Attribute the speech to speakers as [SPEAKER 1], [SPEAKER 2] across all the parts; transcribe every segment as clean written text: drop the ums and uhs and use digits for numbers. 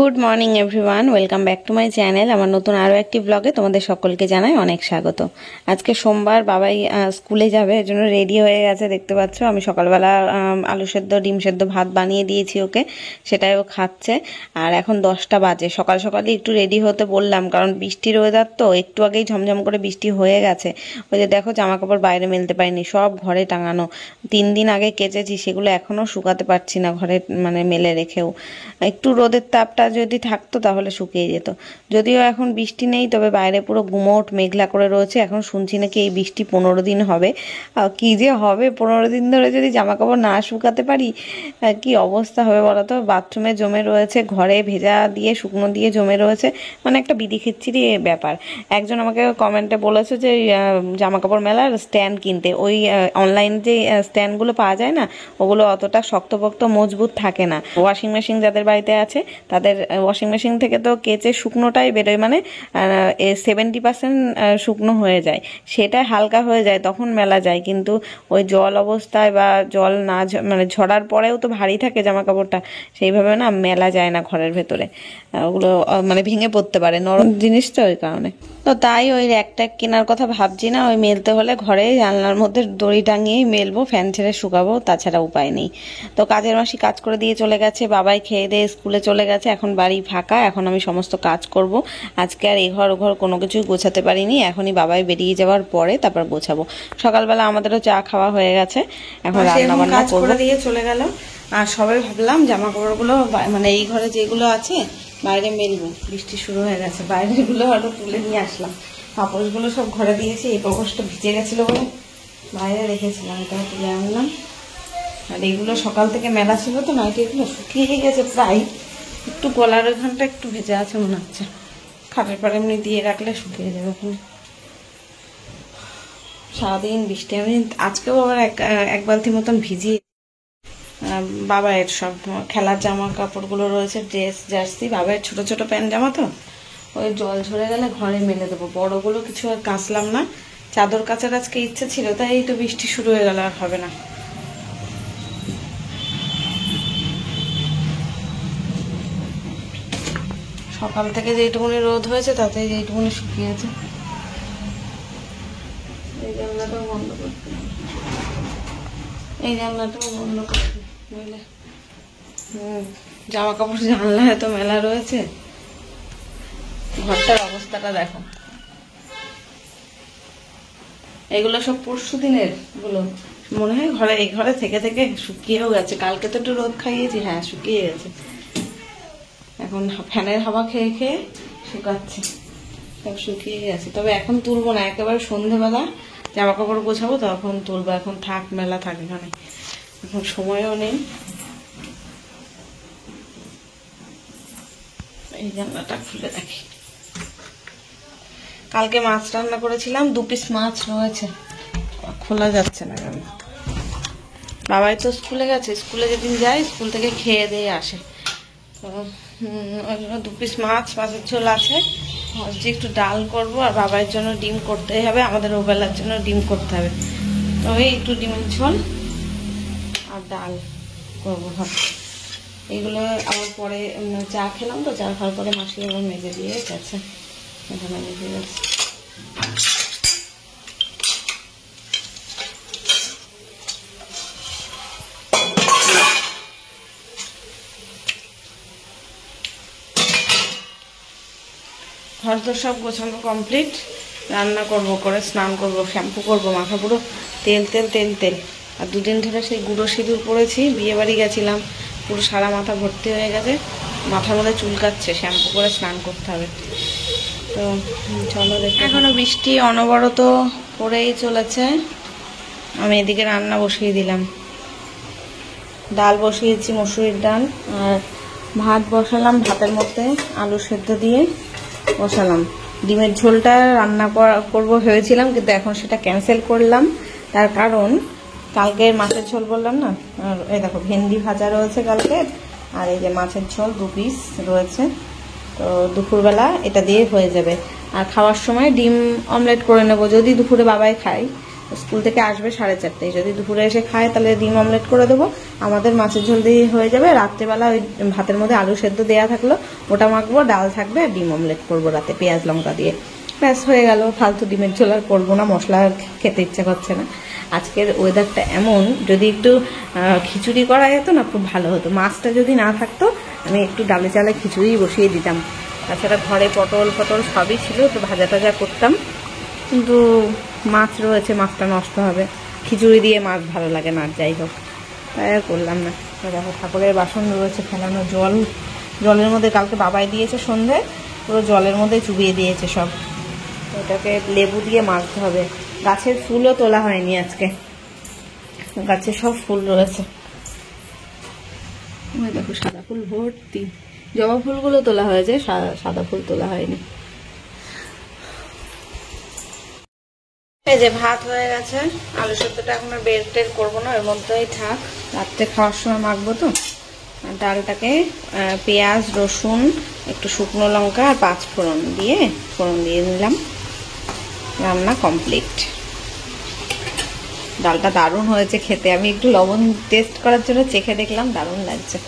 [SPEAKER 1] Good morning everyone, welcome back to my channel. আমার নতুন আরও একটি ব্লগে তোমাদের সকলকে জানাই অনেক স্বাগত। আজকে সোমবার, বাবাই স্কুলে যাবে, এর জন্য রেডি হয়ে গেছে। দেখতে পাচ্ছ আমি সকালবেলা আলু সেদ্ধ, ডিম সেদ্ধ, ভাত বানিয়ে দিয়েছি ওকে, সেটাই ও খাচ্ছে। আর এখন 10টা বাজে। সকাল সকালই একটু রেডি হতে বললাম, কারণ বৃষ্টির ওয়েদার তো, একটু আগেই ঝমঝম করে বৃষ্টি হয়ে গেছে। ওই যে দেখো জামা কাপড় বাইরে মেলতে পারিনি, সব ঘরে টাঙানো। 3 দিন আগে কেচেছি, সেগুলো এখনও শুকাতে পারছি না ঘরে, মানে মেলে রেখেও। একটু রোদের তাপটা যদি থাকতো তাহলে শুকিয়ে যেত। যদিও এখন বৃষ্টি নেই, তবে বাইরে পুরো গুমোট মেঘলা করে রয়েছে। এখন শুনছি নাকি এই বৃষ্টি 15 দিন হবে। কি যে হবে 15 দিন ধরে যদি জামা কাপড় না শুকাতে পারি, কি অবস্থা হবে বলো তো। বাথরুমে জমে রয়েছে, ঘরে ভেজা দিয়ে শুকনো দিয়ে জমে রয়েছে, মানে একটা বিধি খিচ্ছিরি ব্যাপার। একজন আমাকে কমেন্টে বলেছে যে জামা কাপড় মেলার স্ট্যান্ড কিনতে। ওই অনলাইনে যে স্ট্যান্ডগুলো পাওয়া যায় না, ওগুলো অতটা শক্তপোক্ত মজবুত থাকে না। ওয়াশিং মেশিন যাদের বাড়িতে আছে, তাদের ওয়াশিং মেশিন থেকে তো কেচে শুকনোটাই বেরোয়, মানে 70% শুকনো হয়ে যায়, সেটা হালকা হয়ে যায়, তখন মেলা যায়। কিন্তু ওই জল অবস্থায় বা জল না মানে ঝরার পরেও তো ভারী থাকে জামা কাপড়টা, সেইভাবে না মেলা যায় না ঘরের ভেতরে। ওগুলো মানে ভেঙে পড়তে পারে, নরম জিনিস তো, ওই কারণে। তো তাই ওই র্যাক ট্যাক কেনার কথা ভাবছি না। ওই মেলতে হলে ঘরে জানলার মধ্যে দড়ি টাঙিয়েই মেলবো, ফ্যান ছেড়ে শুকাবো, তাছাড়া উপায় নেই। তো কাজের মাসি কাজ করে দিয়ে চলে গেছে, বাবাই খেয়ে দিয়ে স্কুলে চলে গেছে। এখন বাড়ি ফাঁকা, এখন আমি সমস্ত কাজ করব। আজকে আর এই ঘর ও ঘর কোনো কিছুই গোছাতে পারিনি, এখনই বাবাই বেরিয়ে যাওয়ার পরে তারপর গোছাবো। সকালবেলা আমাদেরও চা খাওয়া হয়ে গেছে, এখন রান্না বান্না করে দিয়ে চলে গেল। আর সবাই ভাবলাম জামা কাপড়গুলো মানে এই ঘরে যেগুলো আছে বাইরে মেলবো, বৃষ্টি শুরু হয়ে গেছে, বাইরেগুলো আরো তুলে নিয়ে আসলাম। পাপোশগুলো সব ঘরে দিয়েছি, এই পাপোশটা ভিজে গেছিলো বলে বাইরে রেখেছিলাম, এটা তুলে আনলাম। আর এগুলো সকাল থেকে মেলা ছিল তো, নাইটি এগুলো শুকিয়ে গেছে প্রায়, একটু গলার ওইখানটা একটু ভেজে আছে মনে হচ্ছে। খাটের পরে এমনি দিয়ে রাখলে শুকিয়ে যাবে ওখানে। সারাদিন বৃষ্টি, আমি আজকেও আবার এক বালতি মতন ভিজিয়ে। বাবায়ের সব খেলার জামা কাপড়গুলো রয়েছে, ড্রেস, জার্সি, বাবায়ের ছোট ছোট প্যান্ট জামা তো, ওই জল ঝরে গেলে ঘরে মেলে দেবো। বড়গুলো কিছু আর কাচলাম না, চাদর কাচার আজকে ইচ্ছে ছিল, তাই এই তো বৃষ্টি শুরু হয়ে গেল, আর হবে না। সকাল থেকে যেইটুকুনি রোদ হয়েছে তাতে যেইটুকুনি শুকিয়েছে। এই জানলাটাও বন্ধ করতে, এই জানলাটাও বন্ধ করতে, বুঝলে। জামা কাপড় জানলায় তো মেলা রয়েছে। ঘরটার অবস্থাটা দেখো, এগুলো সব পরশু দিনের গুলো মনে হয় ঘরে, এই ঘরে থেকে থেকে শুকিয়েও গেছে। কালকে তো একটু রোদ খাইয়েছি, হ্যাঁ শুকিয়ে গেছে। এখন ফ্যানের হাওয়া খেয়ে খেয়ে শুকাচ্ছে, সব শুকিয়ে গেছে। তবে এখন তুলবো না, একেবারে সন্ধ্যেবেলা জামা কাপড় গোছাবো তখন তুলবো। এখন থাক, মেলা থাক এখানে, এখন সময়ও নেই। এই জানলাটা খুলে দেখি। কালকে মাছ রান্না করেছিলাম, 2 পিস মাছ রয়েছে, খোলা যাচ্ছে না কেন। বাবাই তো স্কুলে গেছে, স্কুলে যেদিন যায় স্কুল থেকে খেয়ে দিয়ে আসে, তো ওই জন্য 2 পিস মাছ, মাছের ঝোল আছে, ভাবছি একটু ডাল করবো। আর বাবার জন্য ডিম করতেই হবে, আমাদের ওবেলার জন্য ডিম করতে হবে, তো এই একটু ডিমের ঝোল আর ডাল করবো ভাবছি। এইগুলো আবার পরে চা খেলাম তো, চা খাওয়ার পরে মাসি আবার মেজে দিয়ে গেছে, এখানে মেজে গেছে। ঘর তো সব গোছানো কমপ্লিট, রান্না করব, করে স্নান করব, শ্যাম্পু করব, মাথা পুরো তেল তেল তেল তেল। আর 2 দিন ধরে সেই গুঁড়ো সিঁদুর পরেছি, বিয়ে বাড়ি গেছিলাম, পুরো সারা মাথা ভর্তি হয়ে গেছে, মাথার মধ্যে চুলকাচ্ছে, শ্যাম্পু করে স্নান করতে হবে। তো চলো দেখি। এখনো বৃষ্টি অনবরত পড়েই চলেছে। আমি এদিকে রান্না বসিয়ে দিলাম, ডাল বসিয়েছি, মসুরির ডাল, আর ভাত বসালাম, ভাতের মধ্যে আলু সেদ্ধ দিয়ে বসালাম। ডিমের ঝোলটা রান্না করবো ভেবেছিলাম, কিন্তু এখন সেটা ক্যান্সেল করলাম। তার কারণ কালকের মাছের ঝোল বললাম না, আর এই দেখো ভেন্ডি ভাজা রয়েছে কালকে, আর এই যে মাছের ঝোল 2 পিস রয়েছে, তো দুপুরবেলা এটা দিয়ে হয়ে যাবে। আর খাওয়ার সময় ডিম অমলেট করে নেব, যদি দুপুরে বাবাই খাই, স্কুল থেকে আসবে 4:30, যদি দুপুরে এসে খায় তাহলে ডিম অমলেট করে দেবো। আমাদের মাছের ঝোল দিয়ে হয়ে যাবে। রাত্রেবেলা ওই ভাতের মধ্যে আলু সেদ্ধ দেওয়া থাকলো, ওটা মাখবো, ডাল থাকবে আর ডিম অমলেট করবো রাতে পেঁয়াজ লঙ্কা দিয়ে। ব্যাস হয়ে গেল। ফালতু ডিমের ঝোল আর করবো না, মশলা খেতে ইচ্ছা করছে না। আজকের ওয়েদারটা এমন, যদি একটু খিচুড়ি করা যেত না খুব ভালো হতো। মাছটা যদি না থাকতো আমি একটু ডালে চালে খিচুড়ি বসিয়ে দিতাম। তাছাড়া ঘরে পটল ফটল সবই ছিল, একটু ভাজা টাজা করতাম, কিন্তু মাছ রয়েছে, মাছটা নষ্ট হবে। খিচুড়ি দিয়ে মাছ ভালো লাগে না, যাই হোক তাই আর করলাম না। দেখো ঠাকুরের বাসন রয়েছে ফেলানো, জলের মধ্যে কালকে বাবাই দিয়েছে সন্ধ্যায়, পুরো জলের মধ্যে চুবিয়ে দিয়েছে সব। ওটাকে লেবু দিয়ে মাজতে হবে। গাছের ফুলও তোলা হয়নি আজকে, গাছে সব ফুল রয়েছে। ওই দেখো সাদা ফুল ভর্তি, জবা ফুলগুলো তোলা হয়েছে, সাদা ফুল তোলা হয়নি। এই যে ভাত হয়ে গেছে, আলু সেদ্ধটা এখন আর বের টের করবো না, এর মধ্যেই থাক, রাত্রে খাওয়ার সময় মাখবো তো। ডালটাকে পেঁয়াজ রসুন একটু শুকনো লঙ্কা আর 5 ফোড়ন দিয়ে নিলাম। রান্না কমপ্লিট। ডালটা দারুণ হয়েছে খেতে, আমি একটু লবণ টেস্ট করার জন্য চেখে দেখলাম, দারুণ লাগছে।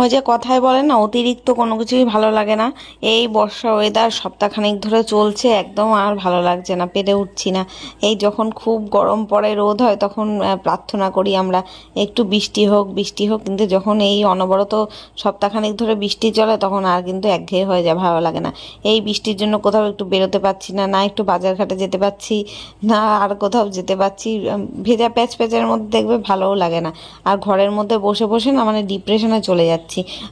[SPEAKER 1] ওই যে কথায় বলে না, অতিরিক্ত কোনো কিছুই ভালো লাগে না। এই বর্ষা ওয়েদার সপ্তাহখানেক ধরে চলছে, একদম আর ভালো লাগছে না, পেরে উঠছি না। এই যখন খুব গরম পড়ে, রোদ হয়, তখন প্রার্থনা করি আমরা একটু বৃষ্টি হোক বৃষ্টি হোক, কিন্তু যখন এই অনবরত সপ্তাহখানেক ধরে বৃষ্টি চলে তখন আর কিন্তু একঘেয়ে হয়ে যায়, ভালো লাগে না। এই বৃষ্টির জন্য কোথাও একটু বেরোতে পারছি না, না একটু বাজারঘাটে যেতে পারছি না, আর কোথাও যেতে পারছি। ভেজা প্যাচের মধ্যে দেখবে ভালোও লাগে না। আর ঘরের মধ্যে বসে বসে না মানে ডিপ্রেশনে চলে যাচ্ছে।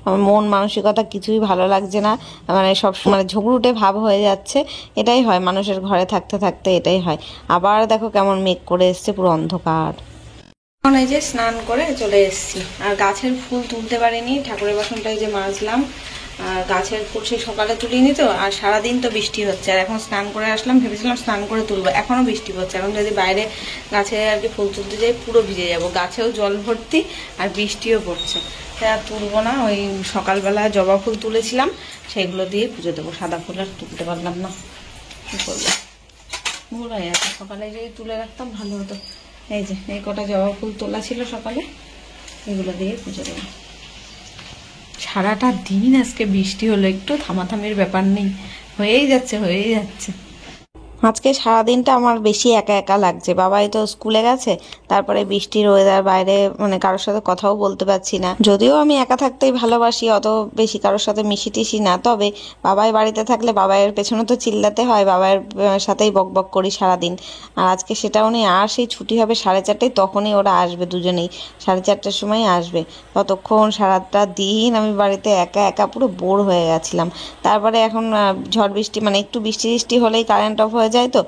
[SPEAKER 1] আমার মন মানসিকতা কিছুই ভালো লাগছে না, মানে সব সময় ঝগড়ুটে ভাব হয়ে যাচ্ছে। এটাই হয় মানুষের ঘরে থাকতে থাকতে, এটাই হয়। আবার দেখো কেমন মেঘ করে এসছে, পুরো অন্ধকার। এখন এই যে স্নান করে চলে এসেছি, আর গাছের ফুল তুলতে পারিনি। ঠাকুরের বাসনটা এই যে মাজলাম, আর গাছের ফুল সেই সকালে তুলিনি তো, আর সারাদিন তো বৃষ্টি হচ্ছে। আর এখন স্নান করে আসলাম, ভেবেছিলাম স্নান করে তুলবো, এখনো বৃষ্টি পড়ছে। এখন যদি বাইরে গাছে আর কি ফুল তুলতে যাই পুরো ভিজে যাব, গাছেও জল ভর্তি আর বৃষ্টিও পড়ছে, তাই আর তুলবো না। ওই সকালবেলা জবা ফুল তুলেছিলাম, সেগুলো দিয়ে পুজো দেবো। সাদা ফুল আর তুলতে পারলাম না, কি করবো, ভুল হয়ে যাচ্ছে। সকালে যদি তুলে রাখতাম ভালো হতো। এই যে এই কটা জবা ফুল তোলা ছিল সকালে, এগুলো দিয়ে পুজো দেবো। সারাটা দিন আজকে বৃষ্টি হলো, একটু থামাথামির ব্যাপার নেই, হয়েই যাচ্ছে। আজকে সারাদিনটা আমার বেশি একা একা লাগছে। বাবাই তো স্কুলে গেছে, তারপরে বৃষ্টির ওয়েদার, বাইরে মানে কারোর সাথে কথাও বলতে পারছি না। যদিও আমি একা থাকতেই ভালোবাসি, অত বেশি কারোর সাথে মিশি টিশি না, তবে বাবাই বাড়িতে থাকলে বাবাইয়ের পেছনে তো চিল্লাতে হয়, বাবাইয়ের সাথেই বকবক করি সারাদিন। আর আজকে সেটাও নেই। আর সেই ছুটি হবে 4:30, তখনই ওরা আসবে, দুজনেই 4:30টার সময় আসবে। ততক্ষণ সারাটা দিন আমি বাড়িতে একা একা পুরো বোর হয়ে গেছিলাম। তারপরে এখন ঝড় বৃষ্টি, মানে একটু বৃষ্টি হলেই কারেন্ট অফ হয়ে যায়, তো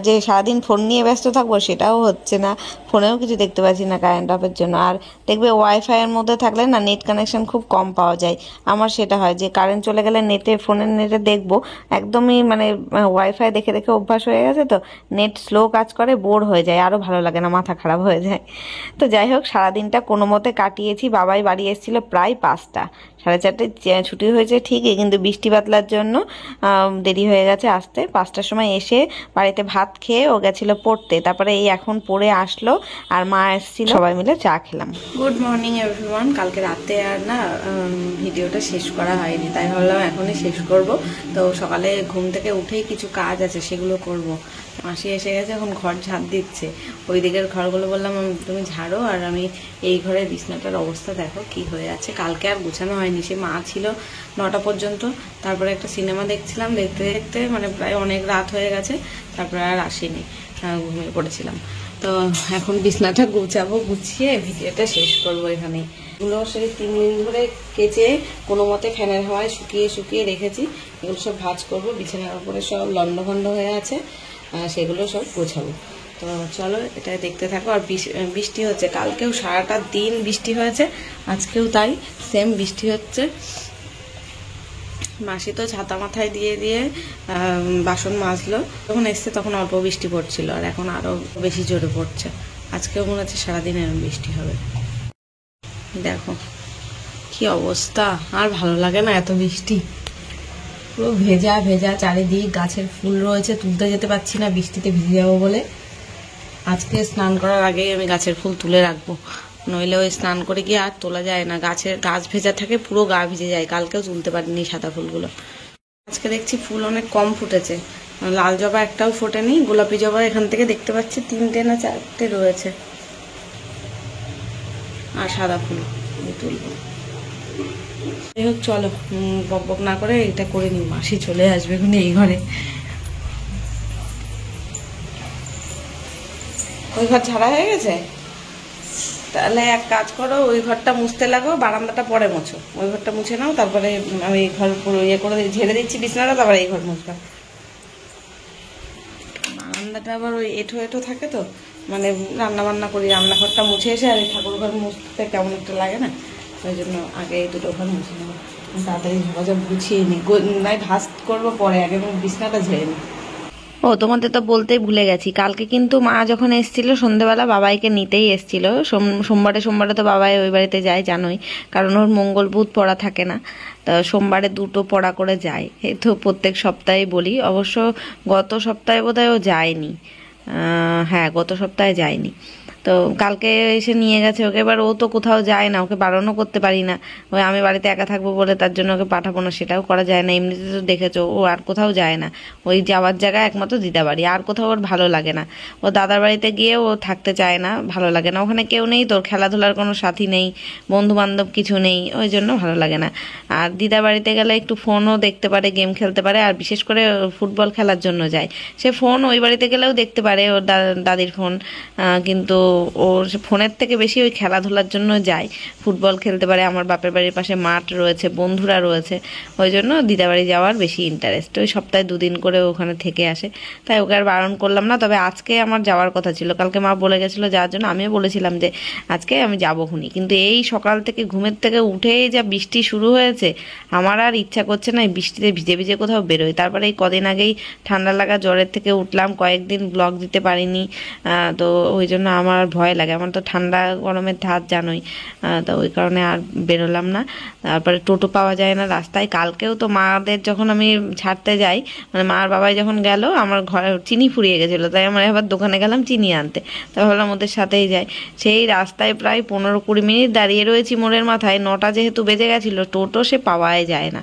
[SPEAKER 1] যে সারাদিন ফোন নিয়ে ব্যস্ত থাকবো সেটাও হচ্ছে না, ফোনেও কিছু দেখতে পাচ্ছি না কারেন্ট অফের জন্য। আর দেখবে ওয়াইফাইয়ের মধ্যে থাকলে না নেট কানেকশন খুব কম পাওয়া যায়। আমার সেটা হয় যে কারেন্ট চলে গেলে ফোনের নেটে দেখবো, একদমই মানে ওয়াইফাই দেখে দেখে অভ্যাস হয়ে গেছে, তো নেট স্লো কাজ করে, বোর হয়ে যায়, আরও ভালো লাগে না, মাথা খারাপ হয়ে যায়। তো যাই হোক, সারাদিনটা কোনো মতে কাটিয়েছি। বাবাই বাড়ি এসেছিল প্রায় 5টা, 4:30 ছুটি হয়েছে ঠিকই, কিন্তু বৃষ্টি বাতলার জন্য দেরি হয়ে গেছে আসতে। 5টার সময় এসে বাড়িতে ভাত খেয়ে ও গেছিল পড়তে, তারপরে এই এখন পড়ে আসলো, আর মা এসেছিল, সবাই মিলে চা খেলাম। Good morning everyone. কালকে রাতে আর না ভিডিওটা শেষ করা হয়নি, তাই ভাবলাম এখনই শেষ করব। তো সকালে ঘুম থেকে উঠেই কিছু কাজ আছে, সেগুলো করব। মাসি এসে গেছে, এখন ঘর ঝাড় দিচ্ছে। ওই দিকের ঘরগুলো বললাম তুমি ঝাড়ো, আর আমি এই ঘরের বিছনাটার অবস্থা দেখো কি হয়ে আছে। কালকে আর গুছানো হয়নি, সে মা ছিল 9টা পর্যন্ত, তারপরে একটা সিনেমা দেখছিলাম, দেখতে দেখতে মানে প্রায় অনেক রাত হয়ে গেছে, তারপরে আর আসিনি, ঘুমিয়ে পড়েছিলাম। তো এখন বিছনাটা গুছাবো, গুছিয়ে ভিডিওটা শেষ করবো এখানেই। এগুলো সেই 3 দিন ধরে কেচে কোনো মতে ফ্যানের হাওয়ায় শুকিয়ে রেখেছি, এগুলো সব ভাঁজ করবো। বিছানার উপরে সব লন্ডভন্ড হয়ে আছে, সেগুলো সব গোছাবো। তো চলো এটা দেখতে থাকো। আর বৃষ্টি হচ্ছে, কালকেও সারাটা দিন বৃষ্টি হয়েছে, আজকেও তাই সেম বৃষ্টি হচ্ছে। মাসি তো ছাতা মাথায় দিয়ে দিয়ে বাসন মাজলো, যখন এসছে তখন অল্প বৃষ্টি পড়ছিল, আর এখন আরো বেশি জোরে পড়ছে। আজকেও মনে হচ্ছে সারাদিন এরকম বৃষ্টি হবে। দেখো কি অবস্থা, আর ভালো লাগে না এত বৃষ্টি। পুরো ভেজা ভেজা চারিদিক, গাছের ফুল রয়েছে, তুলতে যেতে পারছি না বৃষ্টিতে ভিজে যাবো বলে। আজকে স্নান করার আগেই আমি গাছের ফুল তুলে রাখবো, নইলে ওই স্নান করে গিয়ে আর তোলা যায় না। গাছ ভেজা থাকে, পুরো গা ভিজে যায়। কালকেও তুলতে পারিনি সাদা ফুলগুলো। আজকে দেখছি ফুল অনেক কম ফুটেছে, লাল জবা একটাও ফোটেনি। গোলাপি জবা এখান থেকে দেখতে পাচ্ছি 3টে না 4টে রয়েছে, আর সাদা ফুল তুলবো। যাই হোক চলো, বক বক না করে এটা করে নিই, মাসি চলে আসবে এখন এই ঘরে। ওই ঘর ঝাড়া হয়ে গেছে, তাহলে এক কাজ করো, ওই ঘরটা মুছতে লাগো, বারান্দাটা পরে মোছো। ওই ঘরটা মুছে নাও, তারপরে আমি এই ঘর পুরো ইয়ে করে ঝেড়ে দিচ্ছি বিছানাটা, তারপরে এই ঘর মুছবা। বারান্দাটা আবার ওই এঁঠো এঁঠো থাকে তো, মানে রান্না বান্না করি, রান্নাঘরটা মুছে এসে আর এই ঠাকুর ঘর মুছতে কেমন একটা লাগে না, ওই জন্য আগে এই দুটো ঘর মুছে নেবো। তাড়াতাড়ি ঝাঁঝা গুছিয়ে নিই, নাই ভাজ করবো পরে, আগে বিছানাটা ঝেড়ে নিই। ও তোমাদের তো বলতেই ভুলে গেছি, কালকে কিন্তু মা যখন এসেছিল সন্ধ্যেবেলা বাবাইকে নিতেই এসেছিল। সোমবারে সোমবারে তো বাবাই ওই বাড়িতে যায় জানোই, কারণ ওর মঙ্গল বুধ পড়া থাকে না, তা সোমবারে 2টো পড়া করে যায়। এই তো প্রত্যেক সপ্তাহে বলি, অবশ্য গত সপ্তাহে বোধহয় ও যায়নি, হ্যাঁ গত সপ্তাহে যায়নি। তো কালকে এসে নিয়ে গেছে ওকে। এবার ও তো কোথাও যায় না, ওকে বারণও করতে পারি না, ওই আমি বাড়িতে একা থাকবো বলে তার জন্য ওকে পাঠাবো না, সেটাও করা যায় না। এমনিতে তো দেখেছো ও আর কোথাও যায় না, ওই যাওয়ার জায়গা একমাত্র দিদা বাড়ি, আর কোথাও ওর ভালো লাগে না। ও দাদার বাড়িতে গিয়ে ও থাকতে চায় না, ভালো লাগে না, ওখানে কেউ নেই, তোর খেলাধুলার কোনো সাথী নেই, বন্ধু বান্ধব কিছু নেই, ওই জন্য ভালো লাগে না। আর দিদা বাড়িতে গেলে একটু ফোনও দেখতে পারে, গেম খেলতে পারে, আর বিশেষ করে ফুটবল খেলার জন্য যায়। সে ফোন ওই বাড়িতে গেলেও দেখতে পারে, ওর দাদির ফোন, কিন্তু ওর ফোনের থেকে বেশি ওই খেলাধুলার জন্য যায়, ফুটবল খেলতে পারে। আমার বাপের বাড়ির পাশে মাঠ রয়েছে, বন্ধুরা রয়েছে, ওই জন্য দিদাবাড়ি যাওয়ার বেশি ইন্টারেস্ট। ওই সপ্তাহে 2 দিন করে ওখানে থেকে আসে, তাই ওকে আর বারণ করলাম না। তবে আজকে আমার যাওয়ার কথা ছিল, কালকে মা বলে গেছিলো যাওয়ার জন্য, আমিও বলেছিলাম যে আজকে আমি যাবো খুনি, কিন্তু এই সকাল থেকে ঘুমের থেকে উঠেই যা বৃষ্টি শুরু হয়েছে, আমার আর ইচ্ছা করছে না এই বৃষ্টিতে ভিজে ভিজে কোথাও বেরোই। তারপরে এই কদিন আগেই ঠান্ডা লাগা জ্বরের থেকে উঠলাম, কয়েকদিন ব্লগ দিতে পারিনি, তো ওই জন্য আমার ভয় লাগে। আমার তো ঠান্ডা গরমের ধাত জানোই, তো ওই কারণে আর বেরোলাম না। তারপরে টোটো পাওয়া যায় না রাস্তায়। কালকেও তো মাদের যখন আমি ছাড়তে যাই, মানে মার বাবাই যখন গেল, আমার ঘরে চিনি ফুরিয়ে গেছিলো, তাই আমরা এবার দোকানে গেলাম চিনি আনতে, তাই ভাবলাম ওদের সাথেই যাই। সেই রাস্তায় প্রায় 15-20 মিনিট দাঁড়িয়ে রয়েছি মোড়ের মাথায়, 9টা যেহেতু বেজে গেছিলো, টোটো সে পাওয়াই যায় না।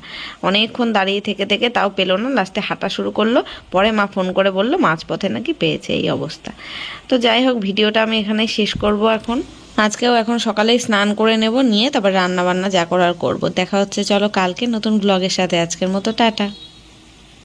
[SPEAKER 1] অনেকক্ষণ দাঁড়িয়ে থেকে থেকে তাও পেলো না, লাস্টে হাঁটা শুরু করলো। পরে মা ফোন করে বললো মাঝপথে নাকি পেয়েছে, এই অবস্থা। তো যাই হোক, ভিডিওটা আমি এখানে শেষ করব এখন। আজকেও এখন সকালেই স্নান করে নেব, নিয়ে তারপর রান্না বান্না যা করার করব। দেখা হচ্ছে চলো কালকে নতুন ব্লগের সাথে। আজকের মতো টাটা।